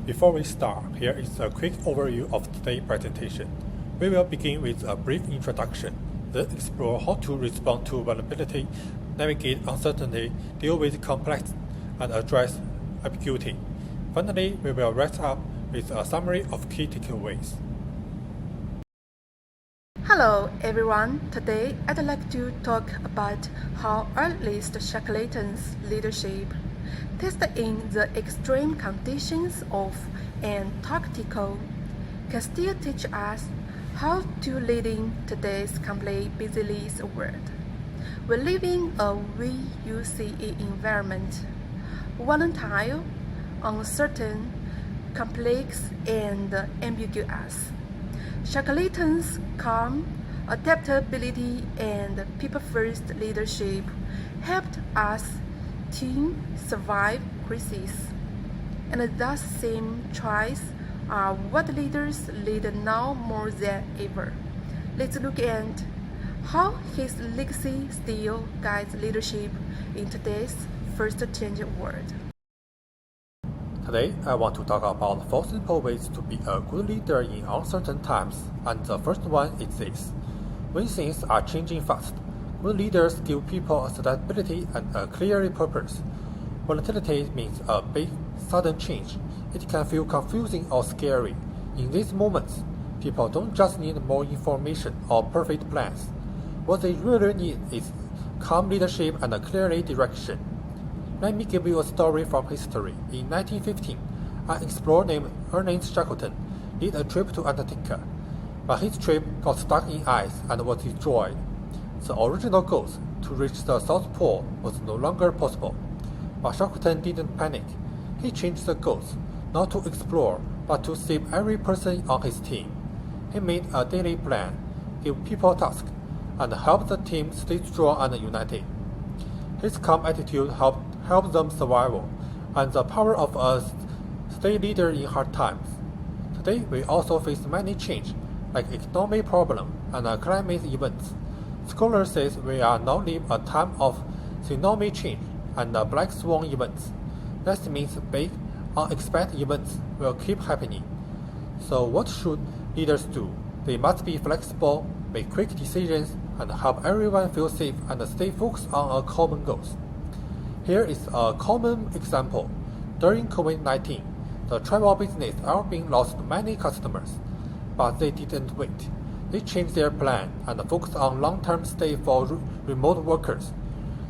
Before we start, here is a quick overview of today's presentation. We will begin with a brief introduction, then explore how to respond to vulnerability, navigate uncertainty, deal with complex, and address ambiguity. Finally, we will wrap up with a summary of key takeaways. Hello everyone, today I'd like to talk about how earliest Shackleton's leadership, tested in the extreme conditions of an tactical, can still teach us how to lead in today's completely busy world. We live in a VUCE environment, volatile, uncertain, complex, and ambiguous. Shackleton's calm, adaptability, and people-first leadership helped us team survive crises. And those same traits are what leaders lead now more than ever. Let's look at how his legacy still guides leadership in today's fast-changing world. Today, I want to talk about 4 simple ways to be a good leader in uncertain times, and the first one is this. When things are changing fast, good leaders give people stability and a clear purpose. Volatility means a big, sudden change. It can feel confusing or scary. In these moments, people don't just need more information or perfect plans. What they really need is calm leadership and a clear direction. Let me give you a story from history. In 1915, an explorer named Ernest Shackleton did a trip to Antarctica, but his trip got stuck in ice and was destroyed. The original goal to reach the South Pole was no longer possible. But Shackleton didn't panic. He changed the goals, not to explore, but to save every person on his team. He made a daily plan, gave people tasks, and helped the team stay strong and united. His calm attitude helped them survive, and the power of a stay leader in hard times. Today, we also face many change, like economic problems and climate events. Scholars say we are now living a time of tsunami change and black swan events. That means big, unexpected events will keep happening. So what should leaders do? They must be flexible, make quick decisions, and help everyone feel safe and stay focused on a common goals. Here is a common example. During COVID-19, the travel business Airline lost many customers, but they didn't wait. They changed their plan and focused on long-term stay for remote workers.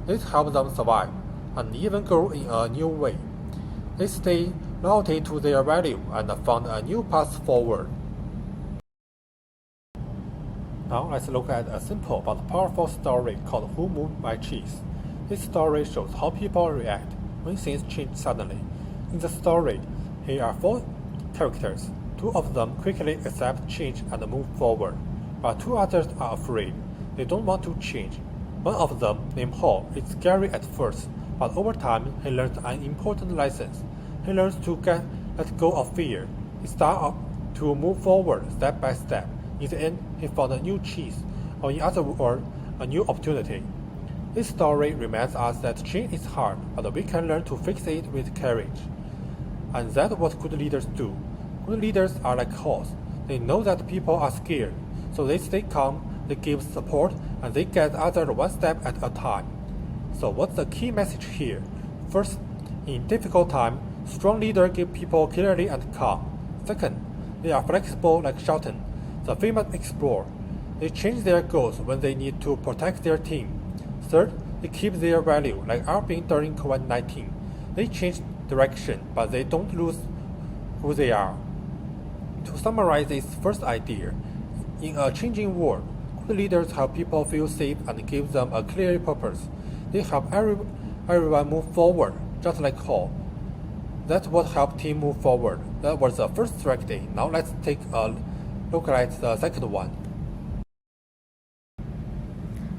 This helped them survive and even grow in a new way. They stayed loyal to their value and found a new path forward. Now let's look at a simple but powerful story called Who Moved My Cheese? This story shows how people react when things change suddenly. In the story, here are 4 characters. 2 of them quickly accept change and move forward, but 2 others are afraid. They don't want to change. One of them, named Hall, is scary at first, but over time he learns an important lesson. He learns to let go of fear. He starts to move forward step by step. In the end, he found a new cheese, or in other words, a new opportunity. This story reminds us that change is hard, but we can learn to face it with courage. And that's what good leaders do. Good leaders are like horses. They know that people are scared, so they stay calm, they give support, and they get others one step at a time. So what's the key message here? First, in difficult times, strong leaders give people clarity and calm. Second, they are flexible like Shackleton, the famous explorer. They change their goals when they need to protect their team. Third, they keep their value like Airline during COVID-19. They change direction, but they don't lose who they are. To summarize this first idea, in a changing world, good leaders help people feel safe and give them a clear purpose. They help everyone move forward, just like Hall. That's what helped team move forward. That was the first strategy. Now let's take a look at the second one.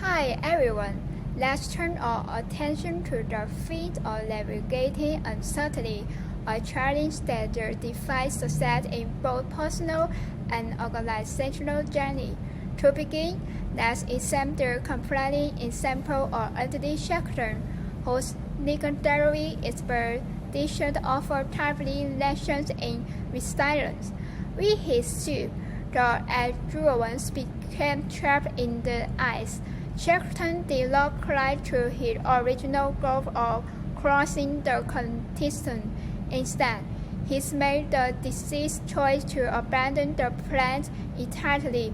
Hi everyone. Let's turn our attention to the feat of navigating uncertainty, a challenge that defines success in both personal and organizational journey. To begin, let's examine the compelling example of Anthony Shackleton, whose legendary expert conditions offer timely lessons in resilience. With his ship, the Adrians became trapped in the ice. Shackleton did not cling to his original goal of crossing the continent. Instead, he made the decisive choice to abandon the plans entirely,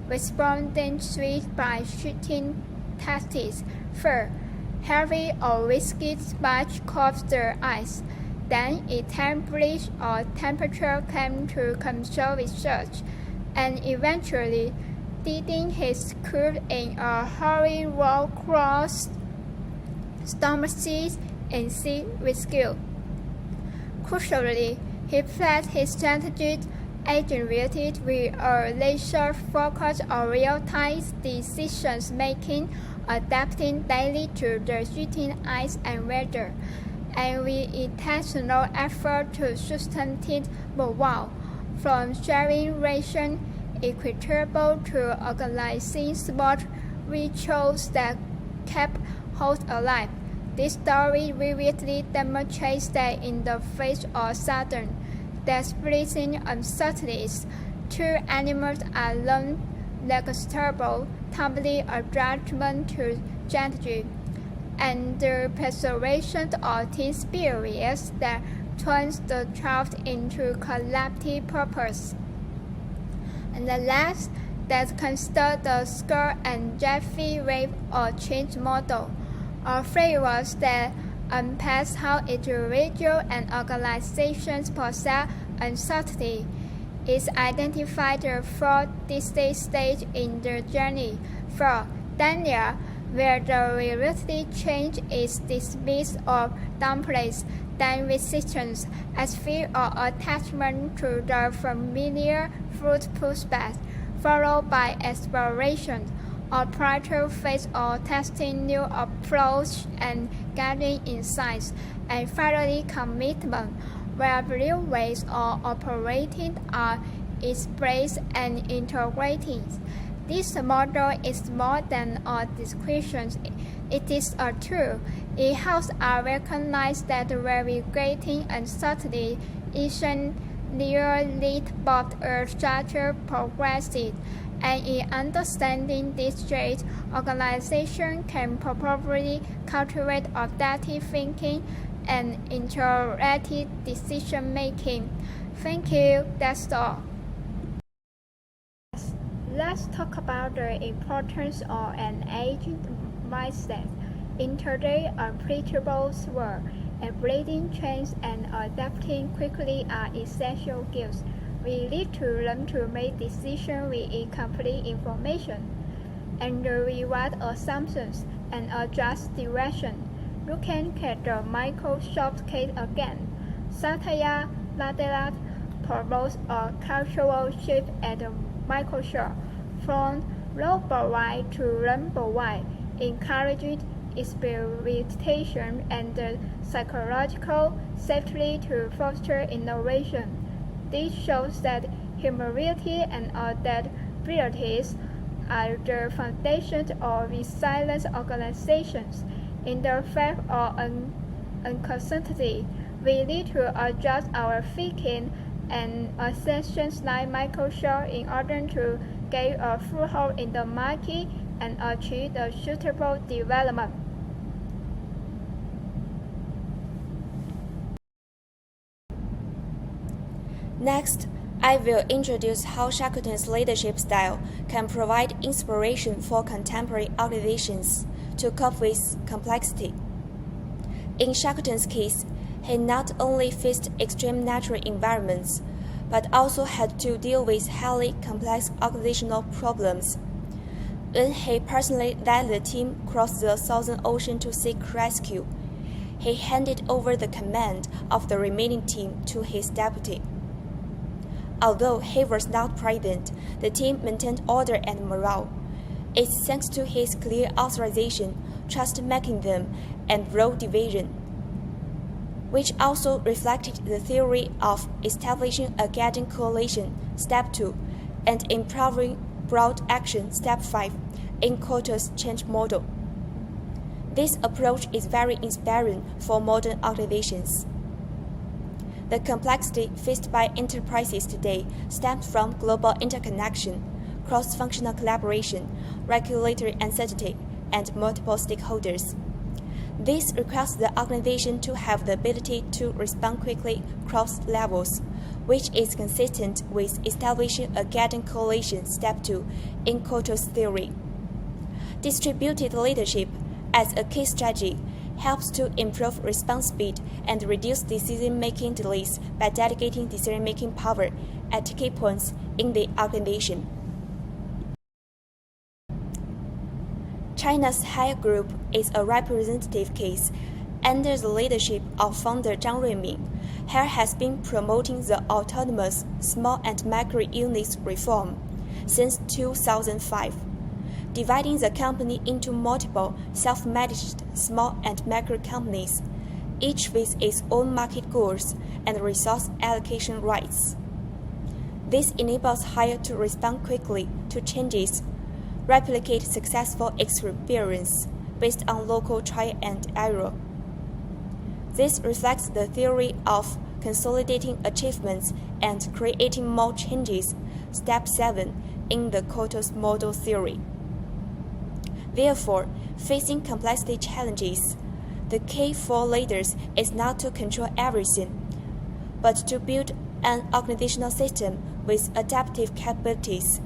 responding swiftly by shooting tactics. First, heavy or risky smash caused the ice. Then, established a temperature came to control research, and eventually, leading his crew in a hurried roll across stormy seas and sea rescue. Crucially, he planned his strategic agility with a laser focus on real-time decision-making, adapting daily to the shifting ice and weather, and with intentional effort to sustain morale, from sharing ration equitable to organizing small rituals that kept hosts alive. This story vividly demonstrates that in the face of sudden, displeasing uncertainties, two animals are non-negotiable, timely adjustment to strategy, and the preservation of team spirits that turns the craft into collective purpose. And the last, that consider the skull and jellyfish wave or change model, or frameworks that unpacks how individuals and organizations process uncertainty. Is identified the four distinct stages in the journey. For Daniel, where the reality change is dismissed or downplayed, then resistance as fear or attachment to the familiar fruit prospect, followed by exploration, or prior phase of testing new approaches and gathering insights, and finally commitment, where new ways of operating are expressed and integrated. This model is more than a description, it is a tool. It helps us recognize that navigating uncertainty isn't nearly but a structured progressive, and in understanding this trait, organization can properly cultivate adaptive thinking and interactive decision making. Thank you, that's all. Let's talk about the importance of an agile mindset. In today's unpredictable world, embracing change and adapting quickly are essential skills. We need to learn to make decisions with incomplete information, and rewrite assumptions and adjust direction. Looking at the Microsoft case again, Satya Nadella promotes a cultural shift at Microsoft from robot to learn-wide, encouraging experimentation and psychological safety to foster innovation. This shows that humility and adaptability are the foundations of resilient organizations. In the face of uncertainty, we need to adjust our thinking and assessments like Microsoft in order to gain a foothold in the market and achieve a suitable development. Next, I will introduce how Shackleton's leadership style can provide inspiration for contemporary organizations to cope with complexity. In Shackleton's case, he not only faced extreme natural environments, but also had to deal with highly complex organizational problems. When he personally led the team across the Southern Ocean to seek rescue, he handed over the command of the remaining team to his deputy. Although he was not present, the team maintained order and morale. It's thanks to his clear authorization, trust mechanism, and role division, which also reflected the theory of establishing a guiding coalition, Step 2, and empowering broad action, Step 5, in Coulter's change model. This approach is very inspiring for modern organizations. The complexity faced by enterprises today stems from global interconnection, cross-functional collaboration, regulatory uncertainty, and multiple stakeholders. This requires the organization to have the ability to respond quickly across levels, which is consistent with establishing a guiding coalition step 2 in culture's theory. Distributed leadership, as a key strategy, helps to improve response speed and reduce decision-making delays by delegating decision-making power at key points in the organization. China's Haier Group is a representative case. Under the leadership of founder Zhang Ruiming, Haier has been promoting the autonomous small and micro units reform since 2005, dividing the company into multiple self-managed small and micro companies, each with its own market goals and resource allocation rights. This enables Haier to respond quickly to changes, replicate successful experience based on local trial and error. This reflects the theory of consolidating achievements and creating more changes, step 7 in the Koto's model theory. Therefore, facing complexity challenges, the key for leaders is not to control everything, but to build an organizational system with adaptive capabilities,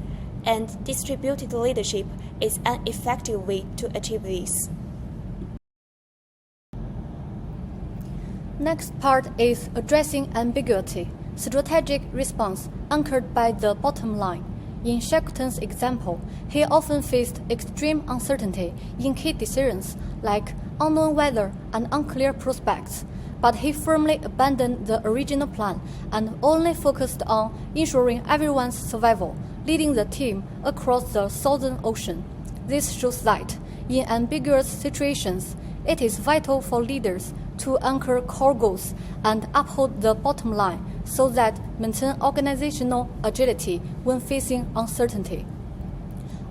and distributed leadership is an effective way to achieve this. Next part is addressing ambiguity, strategic response anchored by the bottom line. In Shackleton's example, he often faced extreme uncertainty in key decisions like unknown weather and unclear prospects, but he firmly abandoned the original plan and only focused on ensuring everyone's survival, leading the team across the Southern Ocean. This shows that, in ambiguous situations, it is vital for leaders to anchor core goals and uphold the bottom line so that maintain organizational agility when facing uncertainty.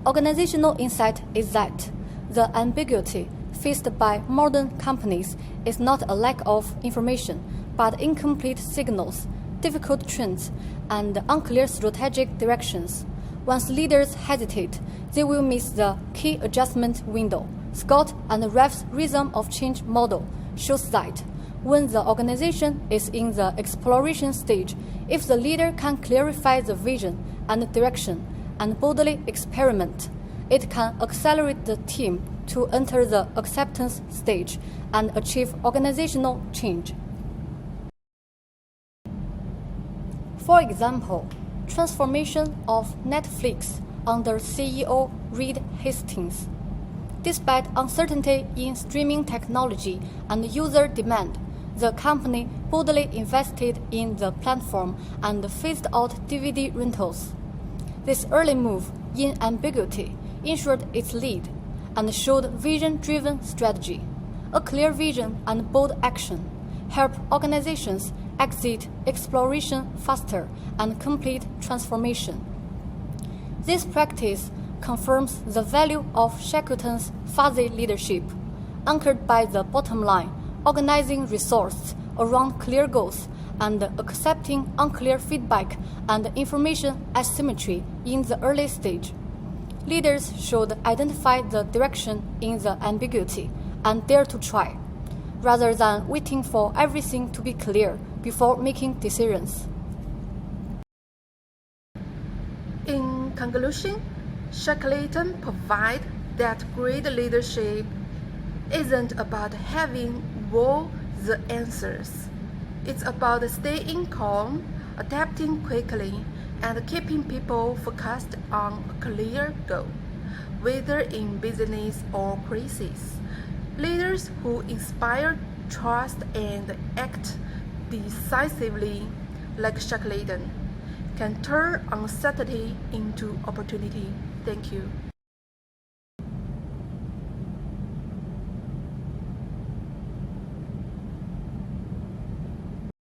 Organizational insight is that the ambiguity faced by modern companies is not a lack of information, but incomplete signals, difficult trends, and unclear strategic directions. Once leaders hesitate, they will miss the key adjustment window. Scott and Reff's rhythm of change model shows that when the organization is in the exploration stage, if the leader can clarify the vision and direction and boldly experiment, it can accelerate the team to enter the acceptance stage and achieve organizational change. For example, transformation of Netflix under CEO Reed Hastings. Despite uncertainty in streaming technology and user demand, the company boldly invested in the platform and phased out DVD rentals. This early move in ambiguity ensured its lead and showed vision-driven strategy. A clear vision and bold action help organizations exit exploration faster and complete transformation. This practice confirms the value of Shackleton's fuzzy leadership, anchored by the bottom line, organizing resources around clear goals and accepting unclear feedback and information asymmetry in the early stage. Leaders should identify the direction in the ambiguity and dare to try, rather than waiting for everything to be clear before making decisions. In conclusion, Shackleton provides that great leadership isn't about having all the answers. It's about staying calm, adapting quickly, and keeping people focused on a clear goal, whether in business or crisis. Leaders who inspire trust and act decisively, like Shackleton, can turn uncertainty into opportunity. Thank you.